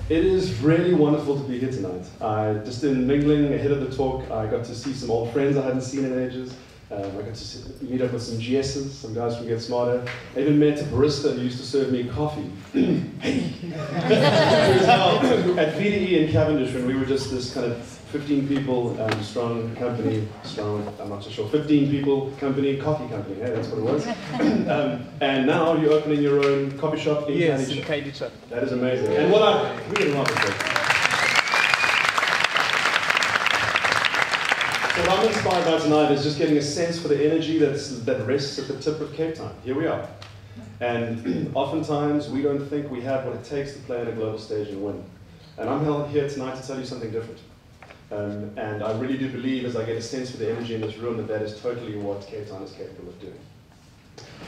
It is really wonderful to be here tonight. Just in mingling ahead of the talk, I got to see some old friends I hadn't seen in ages. I got to meet up with some GSs, some guys from Getsmarter. I even met a barista who used to serve me coffee. Hey! At VDE in Cavendish, when we were just this kind of 15 people strong company, I'm not so sure, 15 people company, coffee company, hey, that's what it was. And now you're opening your own coffee shop in Yes, in Cavendish. That is amazing. And we didn't want to say. So what I'm inspired by tonight is just getting a sense for the energy that rests at the tip of Cape Town. Here we are. And oftentimes we don't think we have what it takes to play on a global stage and win. And I'm here tonight to tell you something different. And I really do believe, as I get a sense for the energy in this room, that is totally what Cape Town is capable of doing.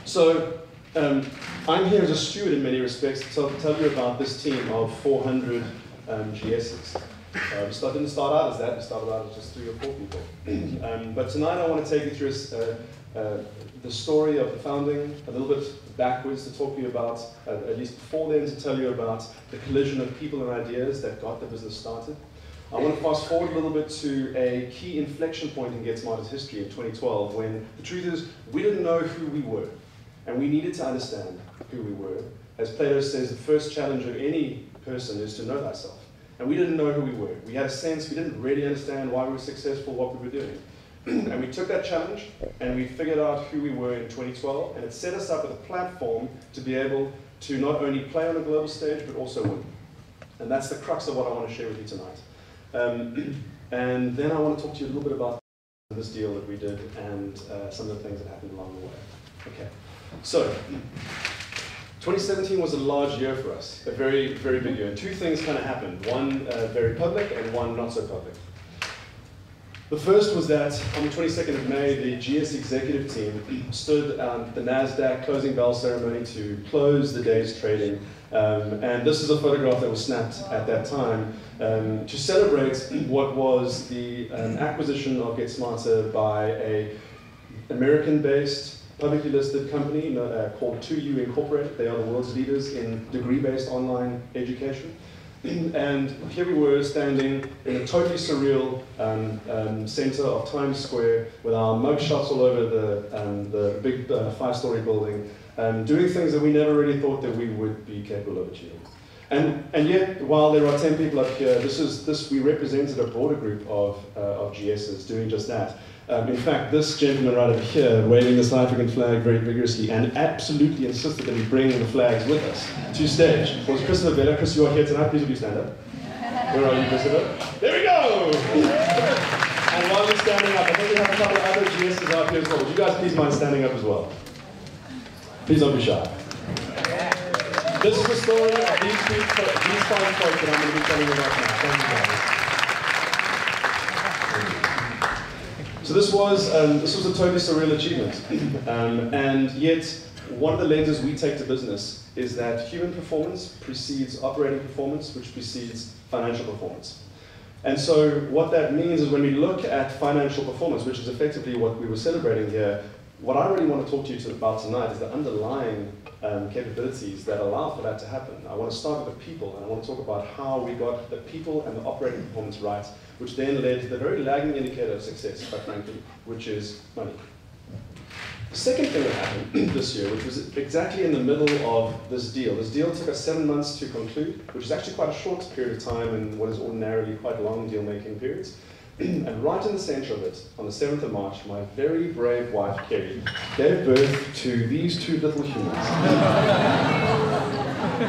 So I'm here as a steward in many respects to tell you about this team of 400 GSs. We didn't start out as that, we started out as just 3 or 4 people. But tonight I want to take you through the story of the founding, a little bit backwards to talk to you about, at least before then, to tell you about the collision of people and ideas that got the business started. I want to fast forward a little bit to a key inflection point in Getsmarter's history in 2012, when the truth is we didn't know who we were, and we needed to understand who we were. As Plato says, the first challenge of any person is to know thyself. And we didn't know who we were. We had a sense, we didn't really understand why we were successful, what we were doing. And we took that challenge, and we figured out who we were in 2012, and it set us up with a platform to be able to not only play on a global stage, but also win. And that's the crux of what I want to share with you tonight. And then I want to talk to you a little bit about this deal that we did and some of the things that happened along the way. Okay, so 2017 was a large year for us, a very, very big year. And 2 things kind of happened, one very public and one not so public. The first was that on the 22nd of May, the GS executive team stood at the NASDAQ closing bell ceremony to close the day's trading. And this is a photograph that was snapped at that time to celebrate what was the acquisition of Getsmarter by an American-based, publicly listed company called 2U Incorporated. They are the world's leaders in degree-based online education. And here we were standing in a totally surreal center of Times Square with our mug shots all over the big 5-story building, doing things that we never really thought that we would be capable of achieving. And yet, while there are 10 people up here, we represented a broader group of GSs doing just that. In fact, this gentleman right over here, waving the South African flag very vigorously and absolutely insisted that we bring the flags with us to stage, was Christopher Vela. Chris, you are here tonight. Please would you stand up? Where are you, Christopher? There we go! And while you're standing up, I think we have a couple of other GSs out here as well. Would you guys please mind standing up as well? Please don't be shy. This is the story of these 5 folks that I'm going to be telling you about now. Thank you, guys. So this was a totally surreal achievement, and yet one of the lenses we take to business is that human performance precedes operating performance, which precedes financial performance. And so what that means is when we look at financial performance, which is effectively what we were celebrating here, what I really want to talk to you about tonight is the underlying capabilities that allow for that to happen. I want to start with the people, and I want to talk about how we got the people and the operating performance right, which then led to the very lagging indicator of success, quite frankly, which is money. The second thing that happened this year, which was exactly in the middle of this deal took us 7 months to conclude, which is actually quite a short period of time in what is ordinarily quite long deal-making periods. And right in the center of it, on the 7th of March, my very brave wife, Kerry, gave birth to these 2 little humans.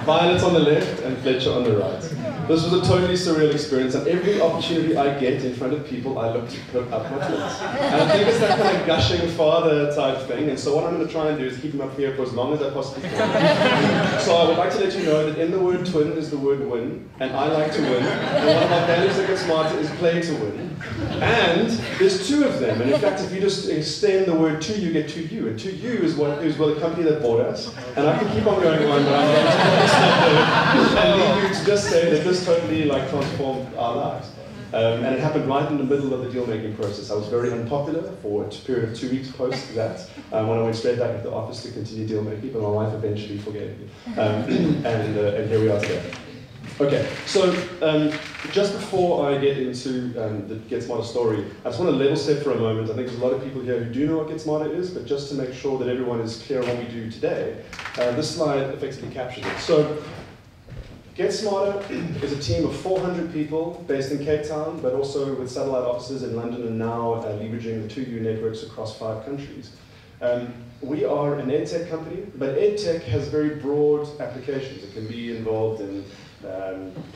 Violet on the left and Fletcher on the right. This was a totally surreal experience, and every opportunity I get in front of people, I look to put up my twins. And I think it's that kind of gushing father type thing, and so what I'm going to try and do is keep them up here for as long as I possibly can. So I would like to let you know that in the word twin is the word win, and I like to win, and one of our values at Getsmarter is play to win. And there's 2 of them, and in fact if you just extend the word to, you get 2U, and 2U is the company that bought us, and I can keep on going on, but I'm going to stop there and leave you to just say that this totally transformed our lives. And it happened right in the middle of the deal-making process. I was very unpopular for a period of 2 weeks post that, when I went straight back into the office to continue deal-making, but my wife eventually forgave me. And here we are today. Okay, so just before I get into the Getsmarter story, I just want to level set for a moment. I think there's a lot of people here who do know what Getsmarter is, but just to make sure that everyone is clear on what we do today, this slide effectively captures it. So Getsmarter is a team of 400 people based in Cape Town, but also with satellite offices in London and now leveraging the 2U networks across 5 countries. We are an EdTech company, but EdTech has very broad applications. It can be involved in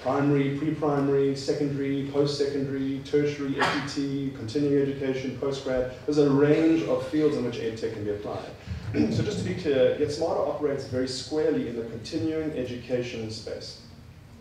primary, pre-primary, secondary, post-secondary, tertiary, FET, continuing education, postgrad. There's a range of fields in which EdTech can be applied. So just to be clear, Getsmarter operates very squarely in the continuing education space.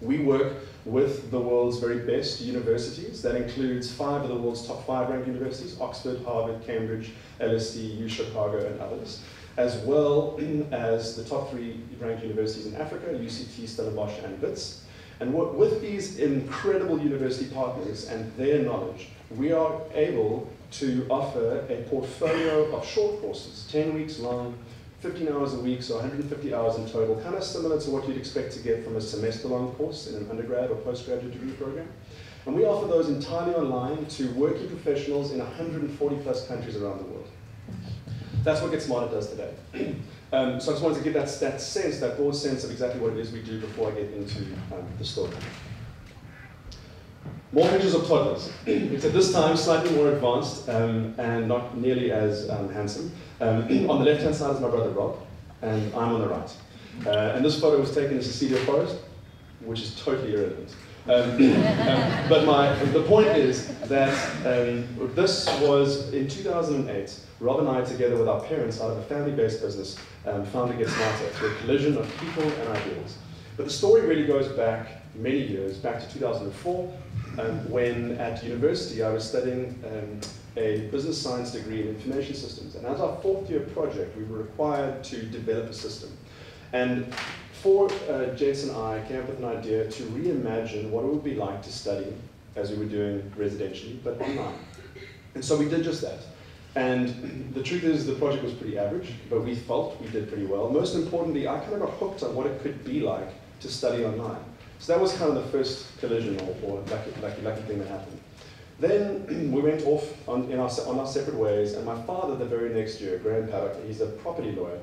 We work with the world's very best universities. That includes 5 of the world's top 5 ranked universities: Oxford, Harvard, Cambridge, LSE, U Chicago, and others, as well as the top 3 ranked universities in Africa: UCT, Stellenbosch, and Wits. And with these incredible university partners and their knowledge, we are able to offer a portfolio of short courses, 10 weeks long, 15 hours a week, so 150 hours in total, kind of similar to what you'd expect to get from a semester-long course in an undergrad or postgraduate degree program. And we offer those entirely online to working professionals in 140 plus countries around the world. That's what Getsmarter does today. So I just wanted to give that sense, that broad sense of exactly what it is we do before I get into the story. More pictures of toddlers. It's at this time slightly more advanced and not nearly as handsome. On the left-hand side is my brother Rob, and I'm on the right. And this photo was taken in Cecilia Forest, which is totally irrelevant. But the point is that this was in 2008. Rob and I, together with our parents, out of a family-based business, founded Getsmarter through a collision of people and ideas. But the story really goes back many years, back to 2004, when at university I was studying a business science degree in information systems. And as our 4th year project, we were required to develop a system. And Jets and I came up with an idea to reimagine what it would be like to study, as we were doing residentially, but online. And so we did just that. And the truth is, the project was pretty average, but we felt we did pretty well. Most importantly, I kind of got hooked on what it could be like to study online. So that was kind of the first collision or lucky thing that happened. Then we went off on our separate ways, and my father, the very next year, Graham Paddock, he's a property lawyer,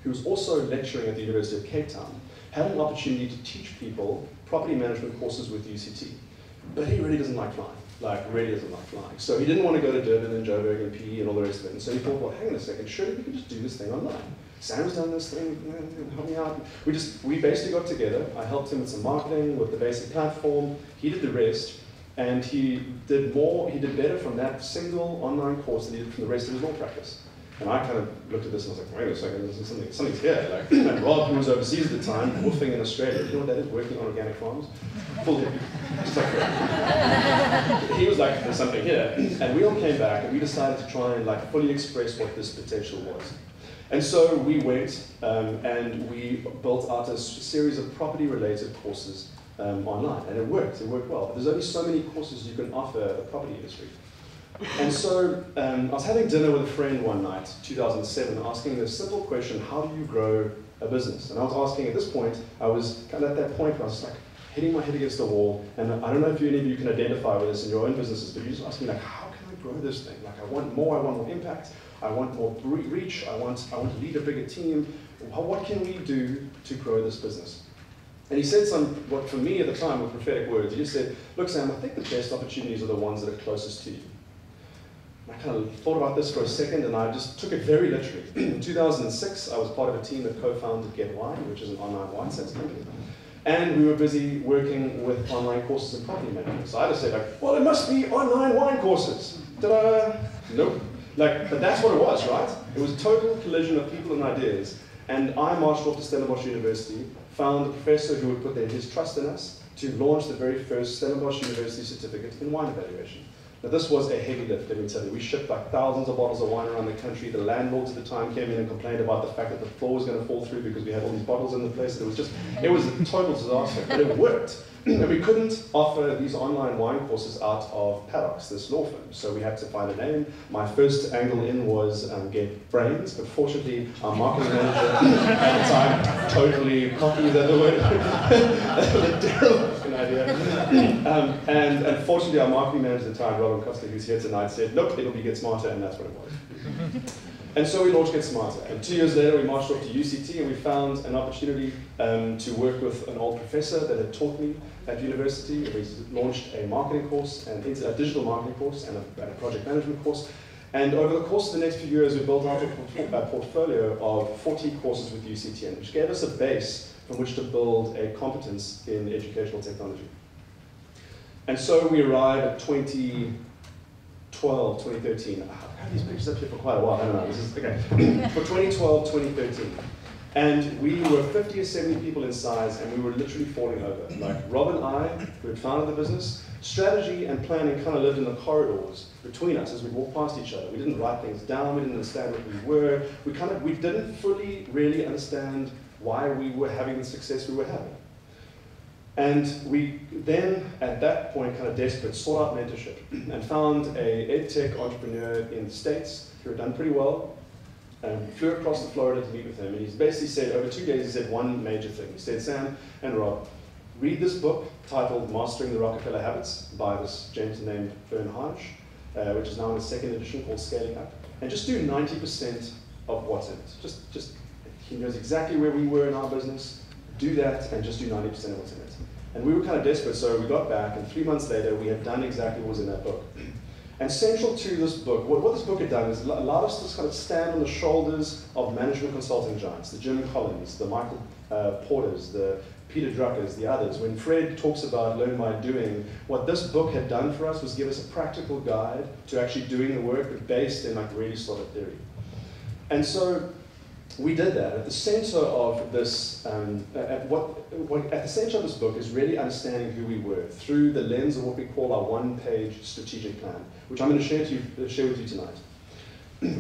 who was also lecturing at the University of Cape Town, had an opportunity to teach people property management courses with UCT. But he really doesn't like flying, really doesn't like flying. So he didn't want to go to Durban and Joburg and PE and all the rest of it. And so he thought, well, hang on a second, surely we can just do this thing online. Sam's done this thing, help me out. We basically got together. I helped him with some marketing, with the basic platform. He did the rest, and he did better from that single online course than he did from the rest of his law practice. And I kind of looked at this and I was like, wait a second, something's here. And Rob, who was overseas at the time, woofing in Australia, you know what that is, working on organic farms? Full hippie, just like that. He was like, there's something here. And we all came back and we decided to try and fully express what this potential was. And so we went and we built out a series of property-related courses online. And it worked well. But there's only so many courses you can offer the property industry. And so I was having dinner with a friend one night, 2007, asking the simple question, how do you grow a business? And I was asking at this point, I was kind of at that point where I was like hitting my head against the wall, and I don't know if any of you can identify with this in your own businesses, but you're just asking how can I grow this thing? I want more impact, I want more reach, I want to lead a bigger team. What can we do to grow this business? And he said what for me at the time were prophetic words. He just said, look Sam, I think the best opportunities are the ones that are closest to you. I kind of thought about this for a second, and I just took it very literally. In 2006, I was part of a team that co-founded Get Wine, which is an online wine sales company. And we were busy working with online courses in property management. So I just said, well, it must be online wine courses. Ta-da! Nope. But that's what it was, right? It was a total collision of people and ideas. And I marched off to Stellenbosch University, found a professor who would put his trust in us to launch the very first Stellenbosch University certificate in wine evaluation. Now this was a heavy lift, let me tell you. We shipped like thousands of bottles of wine around the country. The landlords at the time came in and complained about the fact that the floor was going to fall through because we had all these bottles in the place. It was a total disaster, but it worked. And we couldn't offer these online wine courses out of Paddock's, this law firm. So we had to find a name. My first angle in was Get Brains, but fortunately our marketing manager at the time totally copied that word. That was a terrible fucking idea. And unfortunately our marketing manager at the time, Robin Costa, who's here tonight, said, nope, it'll be Getsmarter, and that's what it was. And so we launched Getsmarter, and 2 years later we marched off to UCT and we found an opportunity to work with an old professor that had taught me at university. We launched a marketing course, a digital marketing course, and a project management course. And over the course of the next few years we built out a portfolio of 40 courses with UCT, which gave us a base from which to build a competence in educational technology. And so we arrived at 2012, 2013. I've had these pictures up here for quite a while, I don't know. This is, okay. For 2012, 2013. And we were 50 or 70 people in size, and we were literally falling over. Like Rob and I, who had founded the business, strategy and planning kind of lived in the corridors between us as we walked past each other. We didn't write things down, we didn't understand what we were. We didn't fully really understand why we were having the success we were having. And we then, at that point, kind of desperate, sought out mentorship and found a EdTech entrepreneur in the States who had done pretty well. Flew across to Florida to meet with him, and he basically said, over 2 days, he said one major thing. He said, Sam and Rob, read this book titled Mastering the Rockefeller Habits by this gentleman named Vern Hodge, which is now in the second edition called Scaling Up, and just do 90% of what's in it. Just he knows exactly where we were in our business, do that, and just do 90% of what's in it. And we were kind of desperate, so we got back, and 3 months later, we had done exactly what was in that book. And central to this book, what this book had done is allowed us to kind of stand on the shoulders of management consulting giants, the Jim Collins, the Michael Porters, the Peter Druckers, the others. When Fred talks about learn by doing, what this book had done for us was give us a practical guide to actually doing the work, but based in like really solid theory. And so we did that. At the center of this, at the center of this book is really understanding who we were through the lens of what we call our one-page strategic plan, which I'm going to share with you tonight.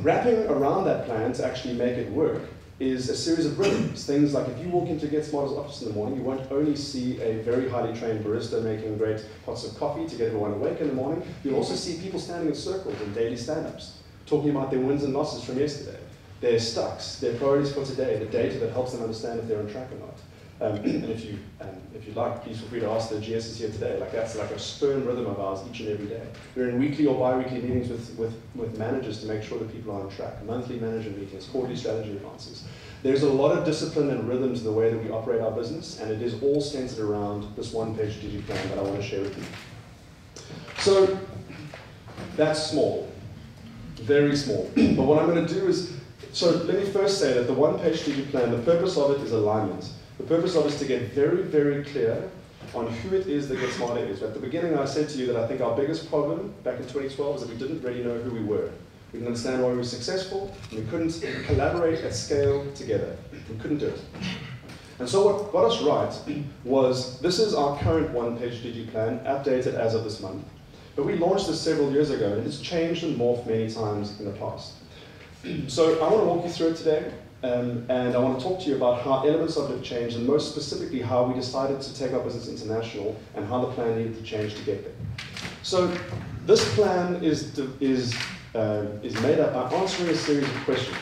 Wrapping around that plan to actually make it work is a series of rhythms. Things like if you walk into Getsmarter's office in the morning, you won't only see a very highly trained barista making great pots of coffee to get everyone awake in the morning, you'll also see people standing in circles in daily stand-ups, talking about their wins and losses from yesterday, their stocks, their priorities for today, the data that helps them understand if they're on track or not. And if you'd like, please feel free to ask the GSs here today. Like that's like a stern rhythm of ours each and every day. We're in weekly or bi-weekly meetings with managers to make sure that people are on track. Monthly manager meetings, quarterly strategy advances. There's a lot of discipline and rhythm to the way that we operate our business, and it is all centered around this one-page strategic plan that I want to share with you. So that's small, very small. But what I'm going to do is, so let me first say that the one-page strategic plan, the purpose of it is alignment. The purpose of it is to get very, very clear on who it is that Getsmarter is. At the beginning, I said to you that I think our biggest problem back in 2012 is that we didn't really know who we were. We didn't understand why we were successful, and we couldn't collaborate at scale together. We couldn't do it. And so what got us right was, this is our current one-page strategic plan, updated as of this month. But we launched this several years ago, and it's changed and morphed many times in the past. So I want to walk you through it today. And I want to talk to you about how elements of it have changed, and most specifically how we decided to take our business international and how the plan needed to change to get there. So this plan is made up by answering a series of questions.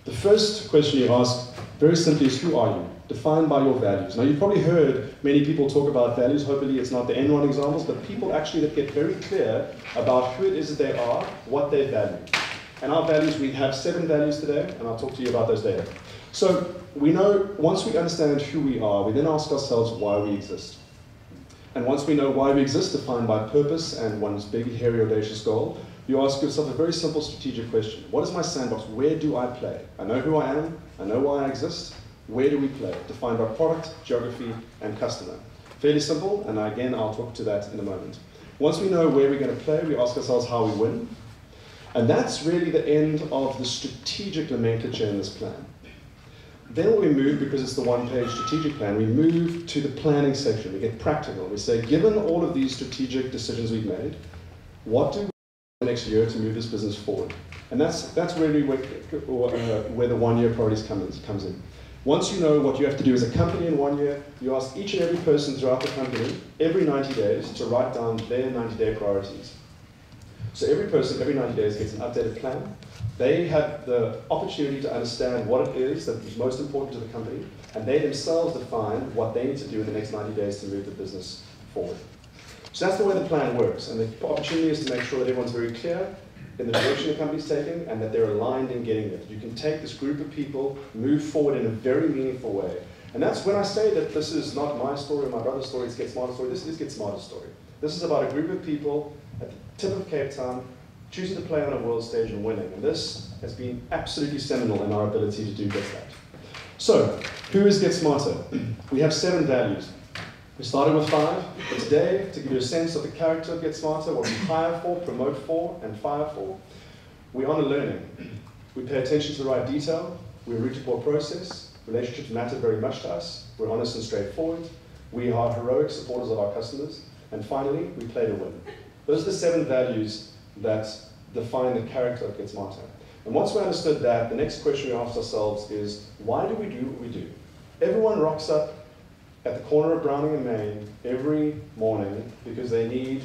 The first question you ask, very simply, is who are you? Defined by your values. Now you've probably heard many people talk about values. Hopefully it's not the Enron examples, but people actually that get very clear about who it is that they are, what they value. And our values, we have 7 values today, and I'll talk to you about those later. So we know, once we understand who we are, we then ask ourselves why we exist. And once we know why we exist, defined by purpose and one's big, hairy, audacious goal, you ask yourself a very simple strategic question. What is my sandbox? Where do I play? I know who I am, I know why I exist. Where do we play? Defined by product, geography, and customer. Fairly simple, and again, I'll talk to that in a moment. Once we know where we're going to play, we ask ourselves how we win. And that's really the end of the strategic nomenclature in this plan. Then we move, because it's the one-page strategic plan, we move to the planning section. We get practical. We say, given all of these strategic decisions we've made, what do next year to move this business forward. And that's really where the one-year priorities comes in. Once you know what you have to do as a company in 1 year, you ask each and every person throughout the company, every 90 days, to write down their 90-day priorities. So every person, every 90 days, gets an updated plan. They have the opportunity to understand what it is that is most important to the company, and they themselves define what they need to do in the next 90 days to move the business forward. So that's the way the plan works, and the opportunity is to make sure that everyone's very clear in the direction the company's taking and that they're aligned in getting it. You can take this group of people, move forward in a very meaningful way. And that's when I say that this is not my story or my brother's story, it's Getsmarter's story. This is Getsmarter's story. This is about a group of people at the tip of Cape Town choosing to play on a world stage and winning. And this has been absolutely seminal in our ability to do just that. So, who is Getsmarter? We have 7 values. We started with 5, but today, to give you a sense of the character of Getsmarter, what we hire for, promote for, and fire for, we honor learning. We pay attention to the right detail. We're a root to core process. Relationships matter very much to us. We're honest and straightforward. We are heroic supporters of our customers. And finally, we play to win. Those are the 7 values that define the character of Getsmarter. And once we understood that, the next question we asked ourselves is, why do we do what we do? Everyone rocks up at the corner of Browning and Main every morning because they need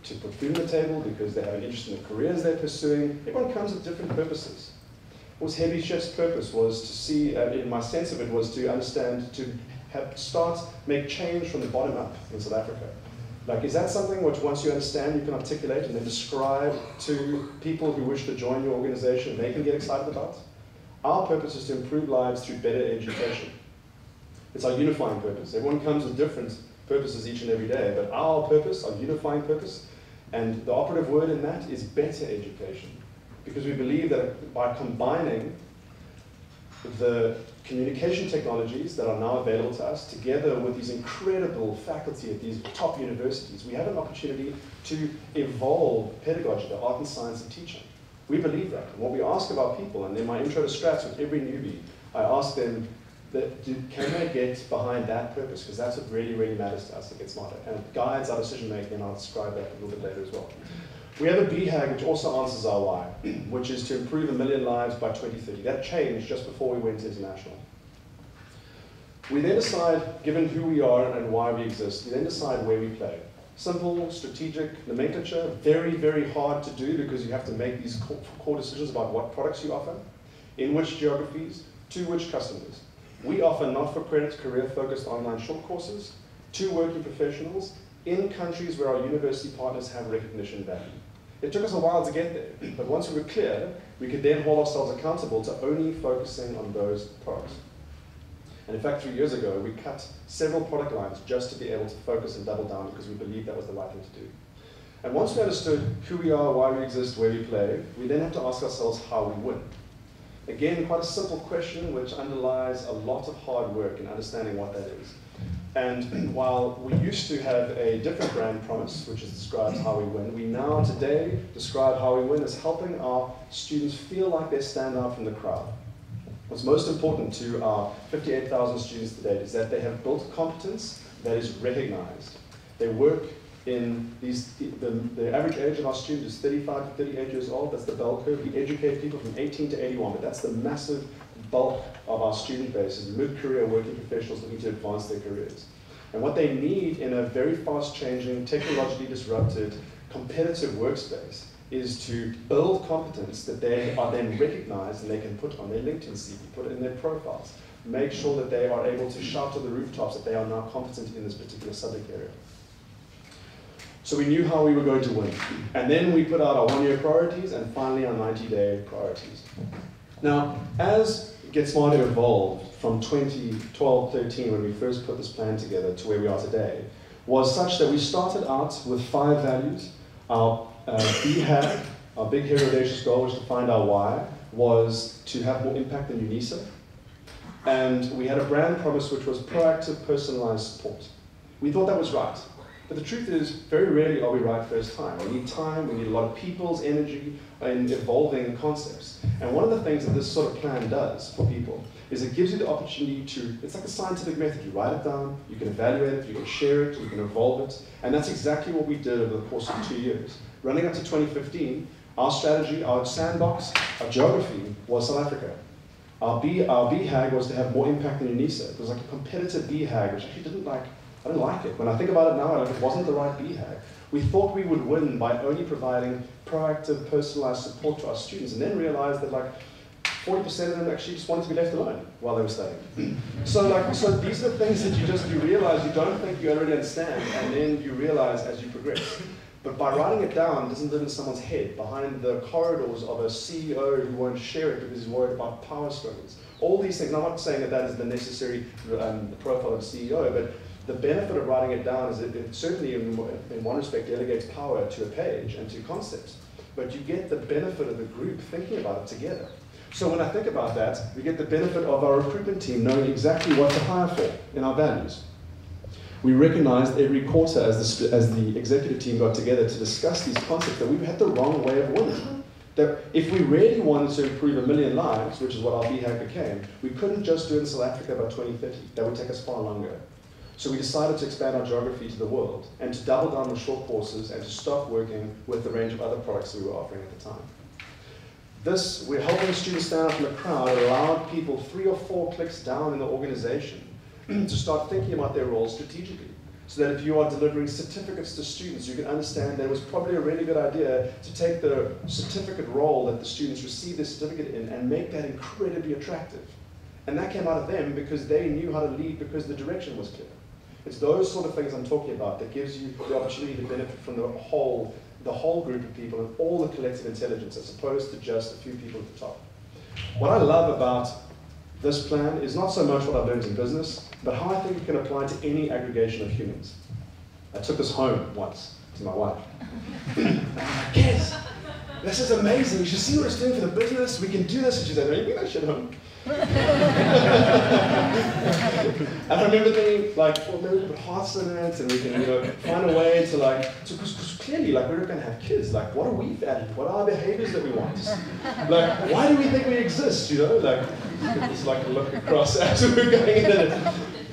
to put food on the table, because they have an interest in the careers they're pursuing. Everyone comes with different purposes. What was Heavy Chef's purpose was to see, in my sense of it, was to understand, to make change from the bottom up in South Africa. Like, is that something which once you understand, you can articulate and then describe to people who wish to join your organization and they can get excited about? Our purpose is to improve lives through better education. It's our unifying purpose. Everyone comes with different purposes each and every day, but our purpose, our unifying purpose, and the operative word in that is better education. Because we believe that by combining the communication technologies that are now available to us together with these incredible faculty at these top universities, we have an opportunity to evolve pedagogy, the art and science of teaching. We believe that. And what we ask of our people, and in my intro to Strats with every newbie, I ask them, can they get behind that purpose? Because that's what really, really matters to us at Getsmarter. And it guides our decision making, and I'll describe that a little bit later as well. We have a BHAG which also answers our why, which is to improve 1 million lives by 2030. That changed just before we went international. We then decide, given who we are and why we exist, we then decide where we play. Simple, strategic nomenclature, very, very hard to do because you have to make these core decisions about what products you offer, in which geographies, to which customers. We offer not-for-credit, career-focused online short courses to working professionals in countries where our university partners have recognition value. It took us a while to get there, but once we were clear, we could then hold ourselves accountable to only focusing on those products. And in fact, 3 years ago, we cut several product lines just to be able to focus and double down because we believed that was the right thing to do. And once we understood who we are, why we exist, where we play, we then have to ask ourselves how we win. Again, quite a simple question which underlies a lot of hard work in understanding what that is. And while we used to have a different brand promise, which describes how we win, we now today describe how we win as helping our students feel like they stand out from the crowd. What's most important to our 58,000 students today is that they have built competence that is recognized. They work in the average age of our students is 35 to 38 years old. That's the bell curve. We educate people from 18 to 81, but that's the massive bulk of our student base is mid-career working professionals looking to advance their careers. And what they need in a very fast-changing, technologically disrupted, competitive workspace is to build competence that they are then recognized and they can put on their LinkedIn CV, put it in their profiles, make sure that they are able to shout to the rooftops that they are now competent in this particular subject area. So we knew how we were going to win. And then we put out our 1-year priorities and finally our 90-day priorities. Now, as Getsmarter evolved from 2012-13, when we first put this plan together, to where we are today, was such that we started out with 5 values. Our BHAG, our big hero audacious goal, which defined our why, was to have more impact than UNISA. And we had a brand promise which was proactive, personalized support. We thought that was right. But the truth is, very rarely are we right first time. We need time, we need a lot of people's energy in evolving concepts. And one of the things that this sort of plan does for people is it gives you the opportunity to, it's like a scientific method. You write it down, you can evaluate it, you can share it, you can evolve it. And that's exactly what we did over the course of 2 years. Running up to 2015, our strategy, our sandbox, our geography was South Africa. Our BHAG was to have more impact than UNISA. It was like a competitive BHAG, which I actually I didn't like it. When I think about it now, it wasn't the right BHAG. We thought we would win by only providing proactive, personalized support to our students, and then realized that like 40% of them actually just wanted to be left alone while they were studying. So these are the things that you realize you don't think you already understand, and then you realize as you progress. But by writing it down, it doesn't live in someone's head, behind the corridors of a CEO who won't share it because he's worried about power struggles. All these things, I'm not saying that that is the necessary profile of a CEO, but the benefit of writing it down is that it certainly, in one respect, delegates power to a page and to concepts. But you get the benefit of the group thinking about it together. So when I think about that, we get the benefit of our recruitment team knowing exactly what to hire for in our values. We recognized every quarter as the executive team got together to discuss these concepts that we had the wrong way of winning. That if we really wanted to improve 1 million lives, which is what our BHAG became, we couldn't just do it in South Africa by 2030. That would take us far longer. So we decided to expand our geography to the world and to double down on short courses and to stop working with the range of other products that we were offering at the time. We're helping students stand out from the crowd. It allowed people 3 or 4 clicks down in the organization to start thinking about their roles strategically. So that if you are delivering certificates to students, you can understand that it was probably a really good idea to take the certificate role that the students receive their certificate in and make that incredibly attractive. And that came out of them because they knew how to lead because the direction was clear. It's those sort of things I'm talking about that gives you the opportunity to benefit from the whole group of people and all the collective intelligence as opposed to just a few people at the top. What I love about this plan is not so much what I've learned in business, but how I think it can apply to any aggregation of humans. I took this home once to my wife. Yes, this is amazing. You should see what it's doing for the business. We can do this. And she said, maybe I should home. And I remember thinking, like, well, maybe we put hearts in it, and we can, find a way to because clearly, like, we're not going to have kids. Like, what are we valued? What are our behaviors that we want? Like, why do we think we exist? Like, it's like a look across as we're going into it.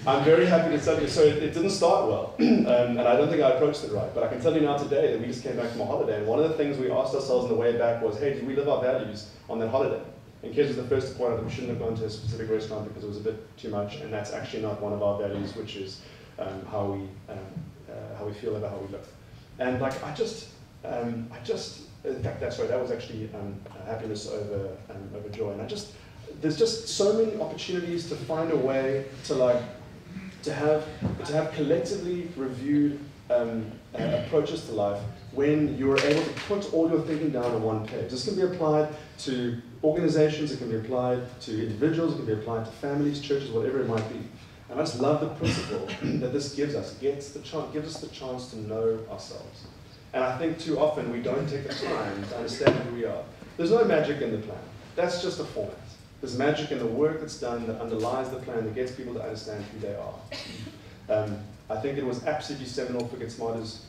I'm very happy to tell you. So it didn't start well, and I don't think I approached it right. But I can tell you now today that we just came back from a holiday, and one of the things we asked ourselves on the way back was, hey, did we live our values on that holiday? And Kez was the first to point out that we shouldn't have gone to a specific restaurant because it was a bit too much, and that's actually not one of our values, which is how we feel about how we look. And like in fact, that's right. That was actually happiness over joy. And there's just so many opportunities to find a way to have collectively reviewed approaches to life when you are able to put all your thinking down on one page. This can be applied to organizations, it can be applied to individuals, it can be applied to families, churches, whatever it might be. And I just love the principle that this gives us. It gives us the chance to know ourselves. And I think too often we don't take the time to understand who we are. There's no magic in the plan. That's just a format. There's magic in the work that's done that underlies the plan, that gets people to understand who they are. I think it was absolutely seminal for Getsmarter's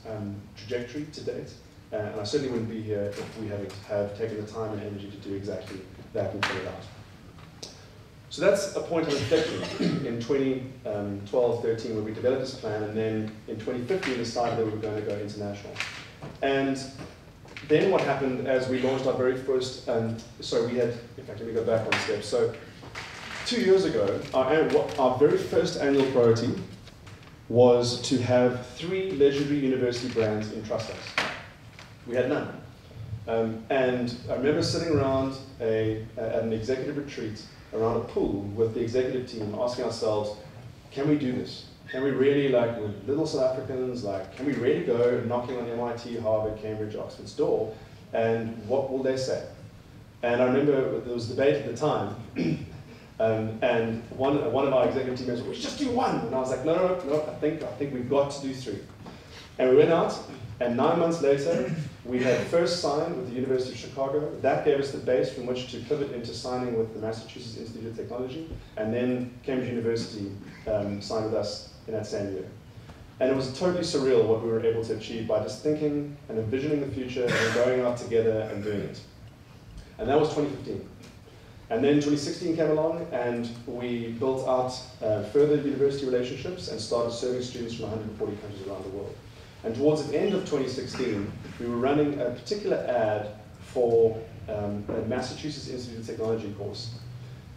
trajectory to date, and I certainly wouldn't be here if we hadn't have taken the time and energy to do exactly that and put it out. So that's a point of inflection in 2012-13 where we developed this plan, and then in 2015 decided that we were going to go international. And then what happened as we launched our very first, so we had, in fact, let me go back one step. So 2 years ago, our very first annual priority was to have 3 legendary university brands entrust us. We had none. And I remember sitting around at an executive retreat around a pool with the executive team asking ourselves, can we do this? Can we really, we're little South Africans, can we really go knocking on MIT, Harvard, Cambridge, Oxford's door, and what will they say? And I remember there was debate at the time, and one of our executive team members, we should just do 1. And I was like, no, I think we've got to do 3. And we went out, and 9 months later, we had first signed with the University of Chicago. That gave us the base from which to pivot into signing with the Massachusetts Institute of Technology, and then Cambridge University signed with us in that same year. And it was totally surreal what we were able to achieve by just thinking and envisioning the future and going out together and doing it. And that was 2015. And then 2016 came along, and we built out further university relationships and started serving students from 140 countries around the world. And towards the end of 2016, we were running a particular ad for a Massachusetts Institute of Technology course.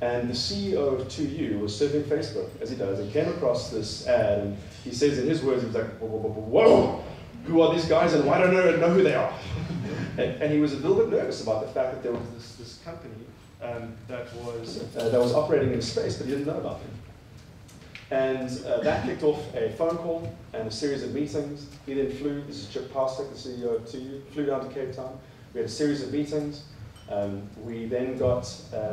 And the CEO of 2U was surfing Facebook, as he does, and came across this ad, and he says in his words, he was like, whoa, who are these guys, and why don't I know who they are? and he was a little bit nervous about the fact that there was this company that was operating in space, but he didn't know about them. And that kicked off a phone call and a series of meetings. He then flew, this is Chip Paddock, the CEO of 2U, flew down to Cape Town. We had a series of meetings. We then got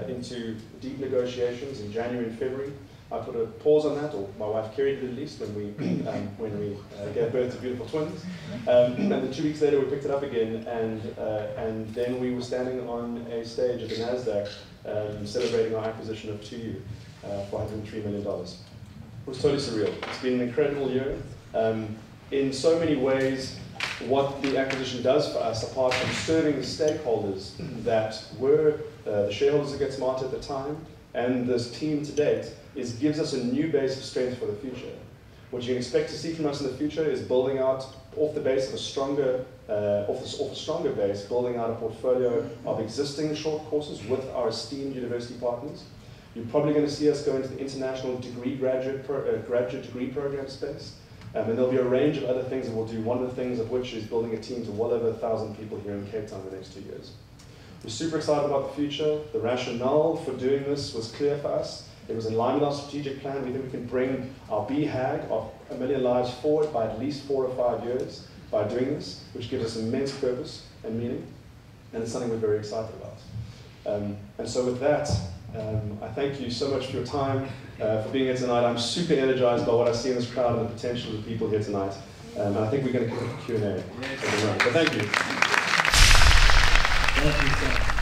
into deep negotiations in January and February. I put a pause on that, or my wife Kerry did at least, when we gave birth to beautiful twins. And then 2 weeks later we picked it up again, and then we were standing on a stage at the NASDAQ celebrating our acquisition of 2U for $103 million. It was totally surreal. It's been an incredible year. In so many ways, what the acquisition does for us, apart from serving the stakeholders that were the shareholders of Getsmarter at the time, and this team to date, is gives us a new base of strength for the future. What you can expect to see from us in the future is building out, off the base of a stronger, off a stronger base, building out a portfolio of existing short courses with our esteemed university partners. You're probably going to see us go into the international graduate degree program space. And there'll be a range of other things that we'll do, one of the things of which is building a team to well over 1,000 people here in Cape Town in the next 2 years. We're super excited about the future. The rationale for doing this was clear for us. It was in line with our strategic plan. We think we can bring our BHAG of 1 million lives forward by at least 4 or 5 years by doing this, which gives us immense purpose and meaning. And it's something we're very excited about. And so with that, I thank you so much for your time, for being here tonight. I'm super energized by what I see in this crowd and the potential of the people here tonight. And I think we're going to kick off the Q&A. But thank you. Thank you, sir.